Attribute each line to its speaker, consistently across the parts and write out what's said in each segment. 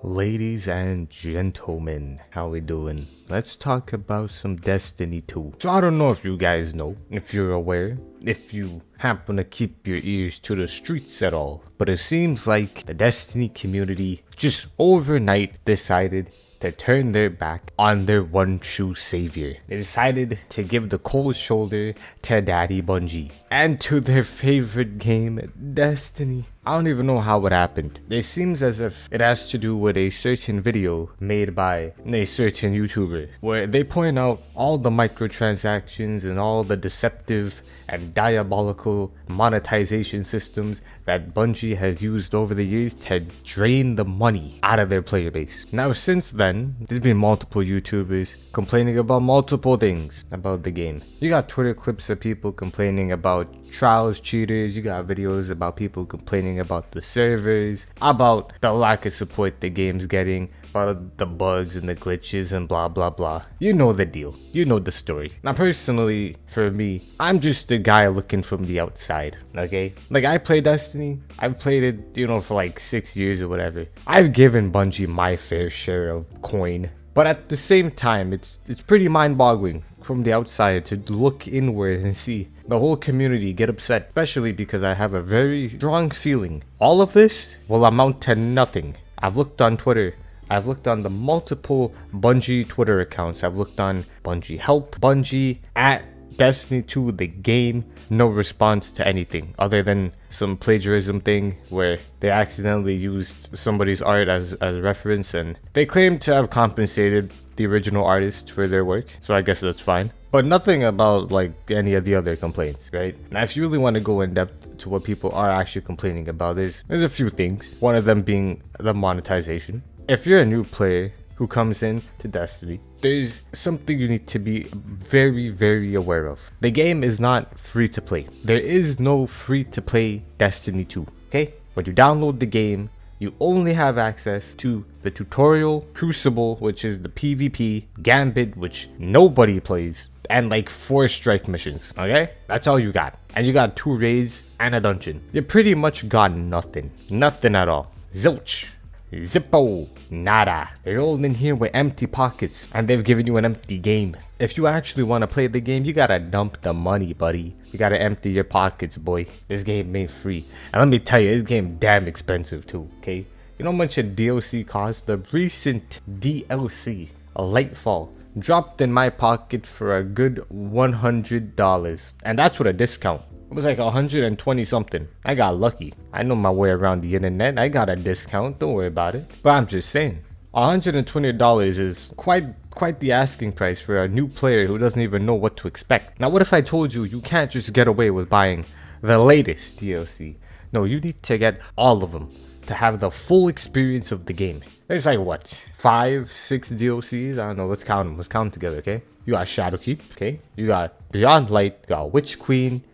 Speaker 1: Ladies and gentlemen, how we doing? Let's talk about some Destiny 2. So I don't know if you guys know, if you're aware, if you happen to keep your ears to the streets at all, but it seems like the Destiny community just overnight decided to turn their back on their one true savior. They decided to give the cold shoulder to Daddy Bungie and to their favorite game, Destiny. I don't even know how it happened. It seems as if it has to do with a certain video made by a certain YouTuber where they point out all the microtransactions and all the deceptive and diabolical monetization systems that Bungie has used over the years to drain the money out of their player base. Now since then, there's been multiple YouTubers complaining about multiple things about the game. You got Twitter clips of people complaining about trials cheaters, you got videos about people complaining about the servers, about the lack of support the game's getting, about the bugs and the glitches and blah blah blah. You know the deal, you know the story. Now personally, for me, I'm just a guy looking from the outside, okay? Like I play Destiny, I've played it, for like 6 years or whatever. I've given Bungie my fair share of coin, but at the same time, it's pretty mind-boggling from the outside to look inward and see the whole community get upset, especially because I have a very strong feeling all of this will amount to nothing. I've looked on Twitter, I've looked on the multiple Bungie Twitter accounts, I've looked on Bungie Help, Bungie at Destiny 2 the game, no response to anything other than some plagiarism thing where they accidentally used somebody's art as a reference, and they claim to have compensated the original artist for their work, so I guess that's fine. But nothing about like any of the other complaints, right? Now if you really want to go in depth to what people are actually complaining about, there's a few things. One of them being the monetization. If you're a new player who comes in to Destiny, there's something you need to be very, very aware of. The game is not free to play. There is no free to play Destiny 2, okay? When you download the game, you only have access to the tutorial, Crucible, which is the PvP, Gambit, which nobody plays, and like 4 strike missions, okay? That's all you got. And you got 2 raids and a dungeon. You pretty much got nothing. Nothing at all. Zilch. Zippo, nada. You're all in here with empty pockets and they've given you an empty game. If you actually want to play the game, you gotta dump the money, buddy. You gotta empty your pockets, boy. This game ain't free. And let me tell you, this game damn expensive too, okay? You know how much a DLC costs? The recent DLC, a Lightfall, dropped in my pocket for a good $100. And that's with a discount. It was like 120 something. I got lucky. I know my way around the internet. I got a discount. Don't worry about it. But I'm just saying, $120 is quite the asking price for a new player who doesn't even know what to expect. Now, what if I told you you can't just get away with buying the latest DLC? No, you need to get all of them to have the full experience of the game. There's like what, 5, 6 DLCs? I don't know. Let's count them. Let's count them together, okay? You got Shadowkeep, okay? You got Beyond Light. You got Witch Queen.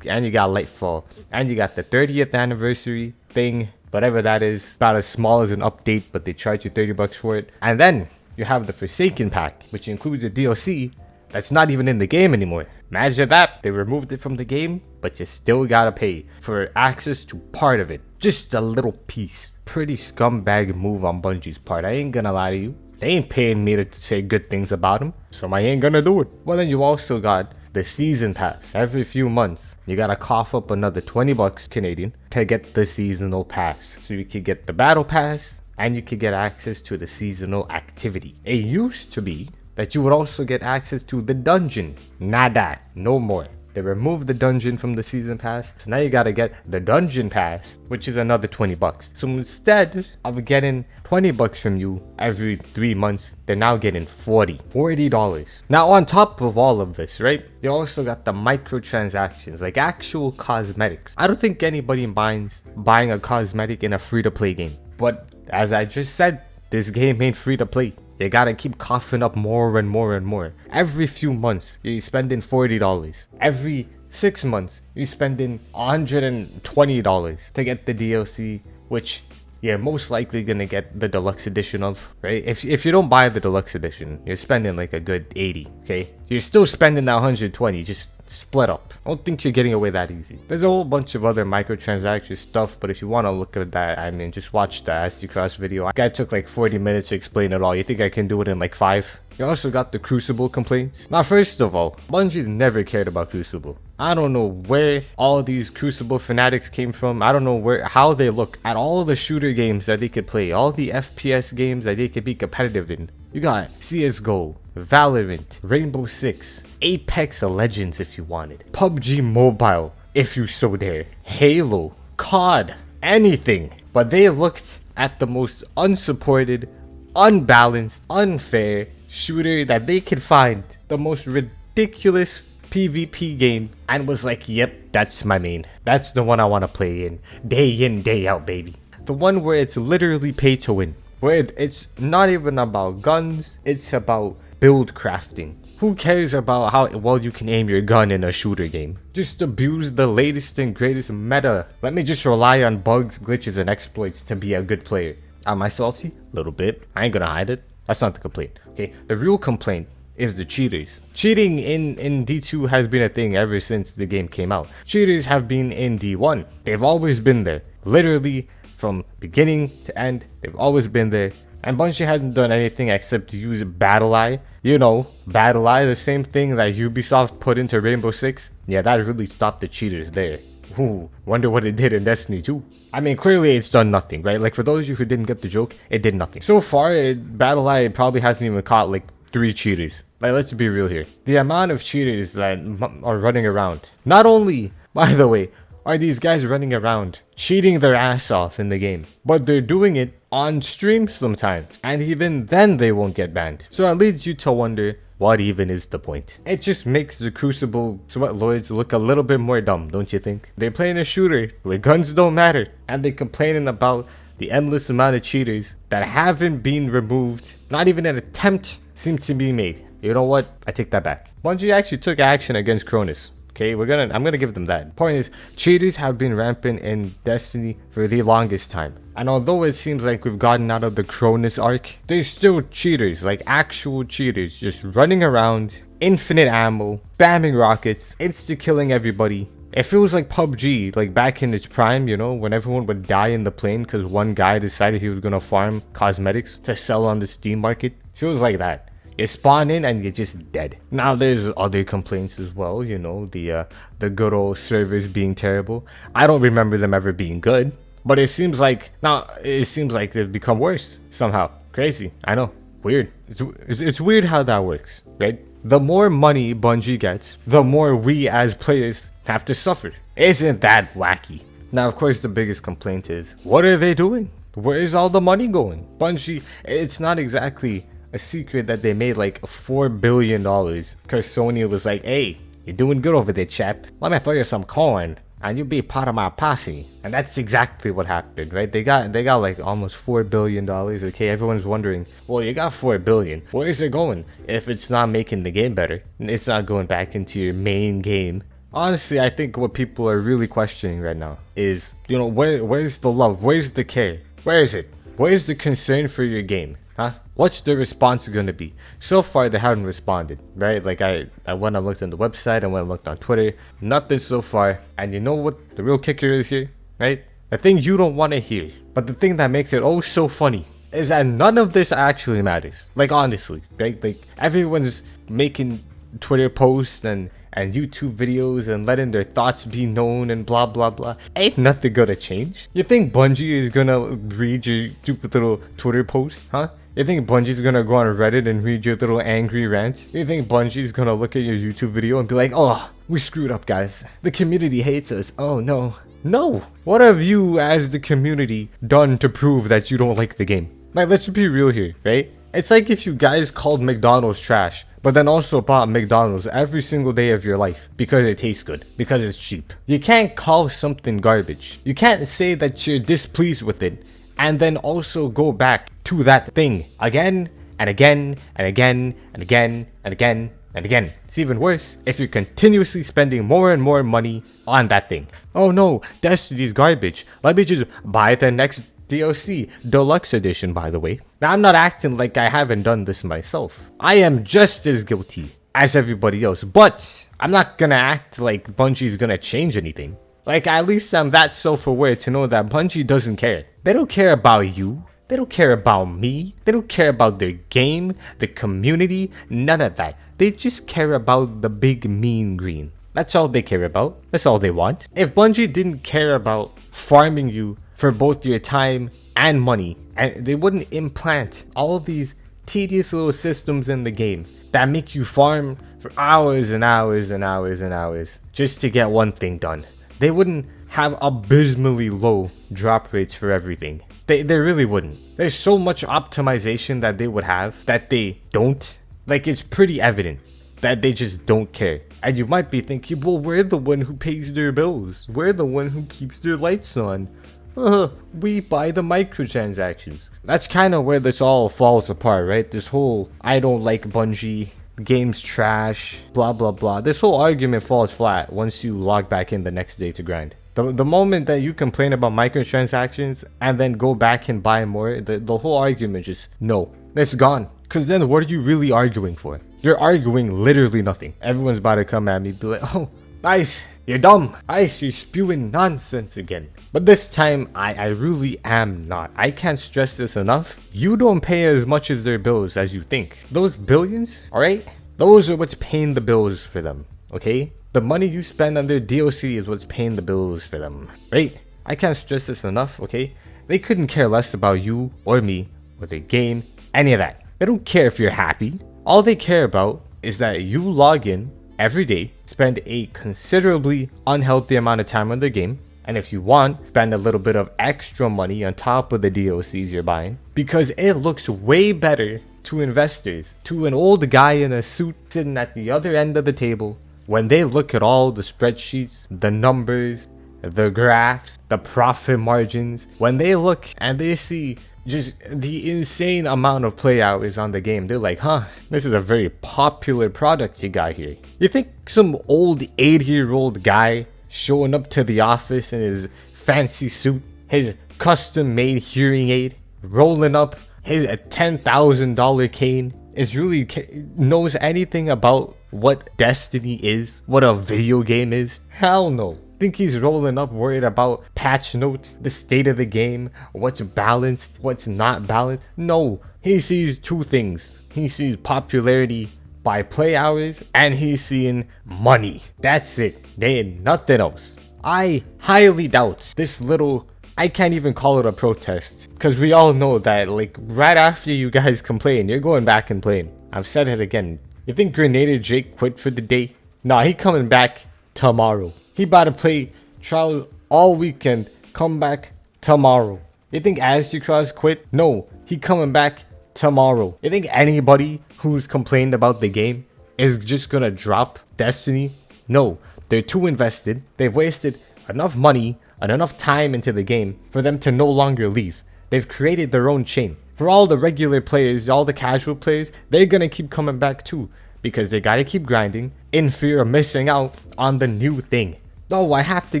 Speaker 1: And you got Lightfall, and you got the 30th anniversary thing, whatever that is, about as small as an update, but they charge you $30 for it. And then you have the Forsaken pack, which includes a DLC that's not even in the game anymore. Imagine that, they removed it from the game, but you still gotta pay for access to part of it, just a little piece. Pretty scumbag move on Bungie's part, I ain't gonna lie to you. They ain't paying me to say good things about them, so I ain't gonna do it. Well, then you also got the season pass. Every few months, you gotta cough up another $20 Canadian to get the seasonal pass. So you could get the battle pass and you could get access to the seasonal activity. It used to be that you would also get access to the dungeon. Nada, no more. They removed the dungeon from the season pass, so now you gotta get the dungeon pass, which is another $20. So instead of getting $20 from you every 3 months, they're now getting $40. Now on top of all of this, right, they also got the microtransactions, like actual cosmetics. I don't think anybody minds buying a cosmetic in a free-to-play game, but as I just said, this game ain't free to play. You gotta keep coughing up more and more and more. Every few months, you're spending $40. Every 6 months, you're spending $120 to get the DLC, which you're most likely gonna get the deluxe edition of, right? If you don't buy the deluxe edition, you're spending like a good $80, okay? You're still spending that $120, just split up. I don't think you're getting away that easy. There's a whole bunch of other microtransaction stuff, but if you want to look at that, I mean, just watch the SD Cross video. Guy took like 40 minutes to explain it all. You think I can do it in like 5? You also got the Crucible complaints. Now, first of all, Bungie's never cared about Crucible. I don't know where all these Crucible fanatics came from. I don't know how they look at all the shooter games that they could play, all the FPS games that they could be competitive in. You got CSGO, Valorant, Rainbow Six, Apex Legends if you wanted, PUBG Mobile if you so dare, Halo, COD, anything. But they looked at the most unsupported, unbalanced, unfair shooter that they could find, the most ridiculous PvP game, and was like, yep, that's my main. That's the one I want to play in, day out, baby. The one where it's literally pay to win, where it's not even about guns, it's about build crafting. Who cares about how well you can aim your gun in a shooter game? Just abuse the latest and greatest meta. Let me just rely on bugs, glitches, and exploits to be a good player. Am I salty? A little bit. I ain't gonna hide it. That's not the complaint. Okay, the real complaint is the cheaters. Cheating in D2 has been a thing ever since the game came out. Cheaters have been in D1. They've always been there. Literally from beginning to end, they've always been there. And Bungie hasn't done anything except use BattleEye. You know, BattleEye, the same thing that Ubisoft put into Rainbow Six. Yeah, that really stopped the cheaters there. Ooh, wonder what it did in Destiny 2. I mean, clearly it's done nothing, right? Like, for those of you who didn't get the joke, it did nothing. So far, BattleEye probably hasn't even caught like 3 cheaters. Like, let's be real here. The amount of cheaters that are running around. Not only, by the way, are these guys running around cheating their ass off in the game, but they're doing it on stream sometimes, and even then they won't get banned. So it leads you to wonder, what even is the point? It just makes the Crucible sweat lords look a little bit more dumb, don't you think? They're playing a shooter where guns don't matter, and they're complaining about the endless amount of cheaters that haven't been removed. Not even an attempt seems to be made. You know what? I take that back. Bungie actually took action against Cronus. Okay, I'm gonna give them that. Point is, cheaters have been rampant in Destiny for the longest time. And although it seems like we've gotten out of the Cronus arc, there's still cheaters, like actual cheaters, just running around, infinite ammo, spamming rockets, insta-killing everybody. It feels like PUBG, like back in its prime, you know, when everyone would die in the plane because one guy decided he was gonna farm cosmetics to sell on the Steam market. Feels like that. You spawn in and you're just dead. Now there's other complaints as well, you know, the good old servers being terrible. I don't remember them ever being good, but it seems like they've become worse somehow. Crazy, I know, weird. It's weird how that works, right? The more money Bungie gets, the more we as players have to suffer. Isn't that wacky? Now, of course, the biggest complaint is, what are they doing? Where is all the money going? Bungie, it's not exactly a secret that they made like $4 billion because Sony was like, hey, you're doing good over there, chap. Let me throw you some coin and you'll be part of my posse. And that's exactly what happened, right? They got like almost $4 billion. Okay, everyone's wondering, well, you got $4 billion. Where is it going? If it's not making the game better, it's not going back into your main game. Honestly, I think what people are really questioning right now is, you know, where's the love? Where's the care? Where is it? Where's the concern for your game? Huh? What's the response going to be? So far, they haven't responded, right? Like, I went and looked on the website, I went and looked on Twitter. Nothing so far. And you know what the real kicker is here, right? The thing you don't want to hear, but the thing that makes it oh so funny, is that none of this actually matters. Like, honestly, right? Like, everyone's making Twitter posts and YouTube videos and letting their thoughts be known and blah blah blah. Ain't nothing gonna change. You think Bungie is gonna read your stupid little Twitter post, huh? You think Bungie's gonna go on Reddit and read your little angry rant? You think Bungie's gonna look at your YouTube video and be like, oh, we screwed up, guys. The community hates us. Oh no. No. What have you as the community done to prove that you don't like the game? Like, let's be real here, right? It's like if you guys called McDonald's trash, but then also bought McDonald's every single day of your life because it tastes good, because it's cheap. You can't call something garbage. You can't say that you're displeased with it and then also go back to that thing again and again and again and again and again and again. It's even worse if you're continuously spending more and more money on that thing. Oh no, Destiny's garbage. Let me just buy the next DLC Deluxe Edition, by the way. Now, I'm not acting like I haven't done this myself. I am just as guilty as everybody else, but I'm not gonna act like Bungie's gonna change anything. Like, at least I'm that self-aware to know that Bungie doesn't care. They don't care about you. They don't care about me. They don't care about their game, the community, none of that. They just care about the big mean green. That's all they care about. That's all they want. If Bungie didn't care about farming you for both your time and money, and they wouldn't implant all of these tedious little systems in the game that make you farm for hours and hours and hours and hours just to get one thing done. They wouldn't have abysmally low drop rates for everything. They really wouldn't. There's so much optimization that they would have that they don't. Like, it's pretty evident that they just don't care. And you might be thinking, well, we're the one who pays their bills. We're the one who keeps their lights on. We buy the microtransactions. That's kind of where this all falls apart, right? This whole, I don't like Bungie, game's trash, blah blah blah. This whole argument falls flat once you log back in the next day to grind. The moment that you complain about microtransactions and then go back and buy more, the whole argument just, no, it's gone. Because then what are you really arguing for? You're arguing literally nothing. Everyone's about to come at me, be like, oh, Ice, you're dumb. Ice, you're spewing nonsense again. But this time, I really am not. I can't stress this enough. You don't pay as much as their bills as you think. Those billions, alright? Those are what's paying the bills for them, okay? The money you spend on their DLC is what's paying the bills for them, right? I can't stress this enough, okay? They couldn't care less about you or me or their game, any of that. They don't care if you're happy. All they care about is that you log in every day, spend a considerably unhealthy amount of time on their game, and if you want, spend a little bit of extra money on top of the DLCs you're buying, because it looks way better to investors, to an old guy in a suit sitting at the other end of the table, when they look at all the spreadsheets, the numbers, the graphs, the profit margins, when they look and they see just the insane amount of play hours on the game, they're like, huh, this is a very popular product you got here. You think some old 80-year-old guy showing up to the office in his fancy suit, his custom-made hearing aid, rolling up his $10,000 cane, is really knows anything about what Destiny is, what a video game is? Hell no. Think he's rolling up worried about patch notes, the state of the game, what's balanced, what's not balanced? No, he sees two things. He sees popularity by play hours, and he's seeing money. That's it. They ain't nothing else. I highly doubt this little, I can't even call it a protest, because we all know that, like, right after you guys complain, you're going back and playing. I've said it again. You think Grenadier Jake quit for the day? Nah, he coming back tomorrow. He about to play Trials all weekend, come back tomorrow. You think Aztecross quit? No, he coming back tomorrow. You think anybody who's complained about the game is just gonna drop Destiny? No, they're too invested. They've wasted enough money and enough time into the game for them to no longer leave. They've created their own chain. For all the regular players, all the casual players, they're gonna keep coming back too, because they gotta keep grinding in fear of missing out on the new thing. Oh, I have to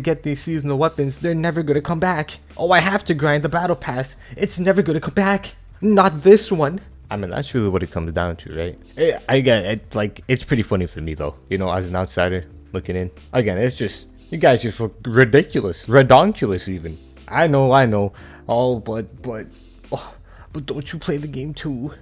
Speaker 1: get these seasonal weapons, they're never gonna come back. Oh, I have to grind the battle pass, it's never gonna come back. Not this one. I mean, that's really what it comes down to, right? I get it, like, it's pretty funny for me though, you know, as an outsider looking in. Again, it's just, you guys just look ridiculous, redonkulous even. I know. Oh, but don't you play the game too?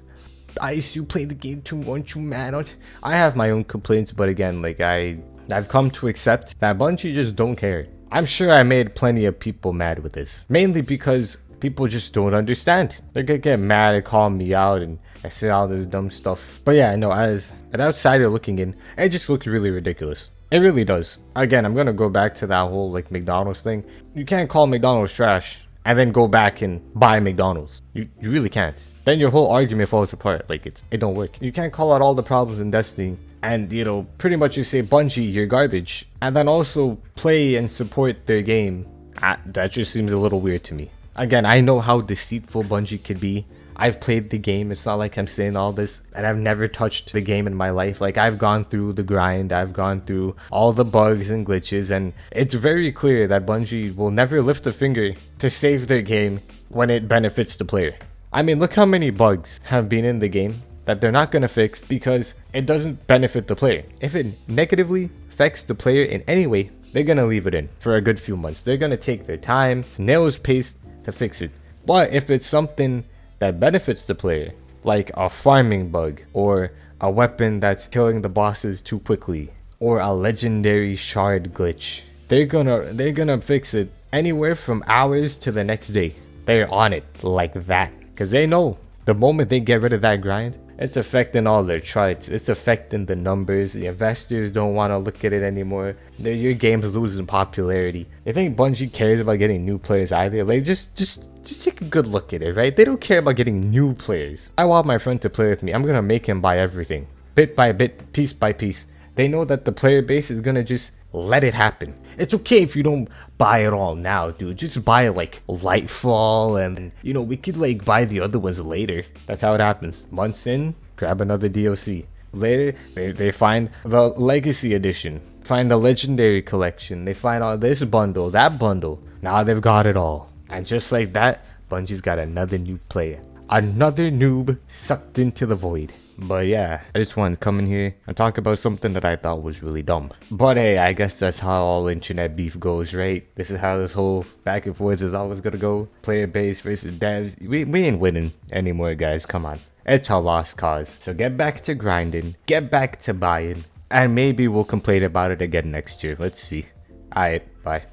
Speaker 1: Ice, you play the game too, aren't you mad? I have my own complaints, but again, like, I've come to accept that Bungie just don't care. I'm sure I made plenty of people mad with this, mainly because people just don't understand. They're gonna get mad and call me out and I say all this dumb stuff. But yeah, no, as an outsider looking in, it just looks really ridiculous. It really does. Again, I'm gonna go back to that whole like McDonald's thing. You can't call McDonald's trash and then go back and buy McDonald's. You really can't. Then your whole argument falls apart. Like, it don't work. You can't call out all the problems in Destiny and, you know, pretty much you say, Bungie, you're garbage, and then also play and support their game. That just seems a little weird to me. Again, I know how deceitful Bungie could be. I've played the game. It's not like I'm saying all this and I've never touched the game in my life. Like, I've gone through the grind, I've gone through all the bugs and glitches, and it's very clear that Bungie will never lift a finger to save their game when it benefits the player. I mean, look how many bugs have been in the game that they're not going to fix because it doesn't benefit the player. If it negatively affects the player in any way, they're gonna leave it in for a good few months. They're gonna take their time, snail's pace to fix it. But if it's something that benefits the player, like a farming bug, or a weapon that's killing the bosses too quickly, or a legendary shard glitch, they're gonna fix it anywhere from hours to the next day. They're on it like that, because they know the moment they get rid of that grind, it's affecting all their charts. It's affecting the numbers. The investors don't want to look at it anymore. Your game's losing popularity. They think Bungie cares about getting new players either. Like, just take a good look at it, right? They don't care about getting new players. I want my friend to play with me. I'm gonna make him buy everything, bit by bit, piece by piece. They know that the player base is gonna just let it happen. It's okay if you don't buy it all now, dude. Just buy like Lightfall, and you know, we could like buy the other ones later. That's how it happens. Months in, grab another DLC. Later, they find the Legacy Edition, find the Legendary Collection. They find all this bundle, that bundle. Now they've got it all. And just like that, Bungie's got another new player. Another noob sucked into the void. But yeah, I just wanted to come in here and talk about something that I thought was really dumb. But hey, I guess that's how all internet beef goes, right? This is how this whole back and forth is always gonna go. Player base versus devs. We ain't winning anymore, guys. Come on. It's a lost cause. So get back to grinding. Get back to buying. And maybe we'll complain about it again next year. Let's see. Alright, bye.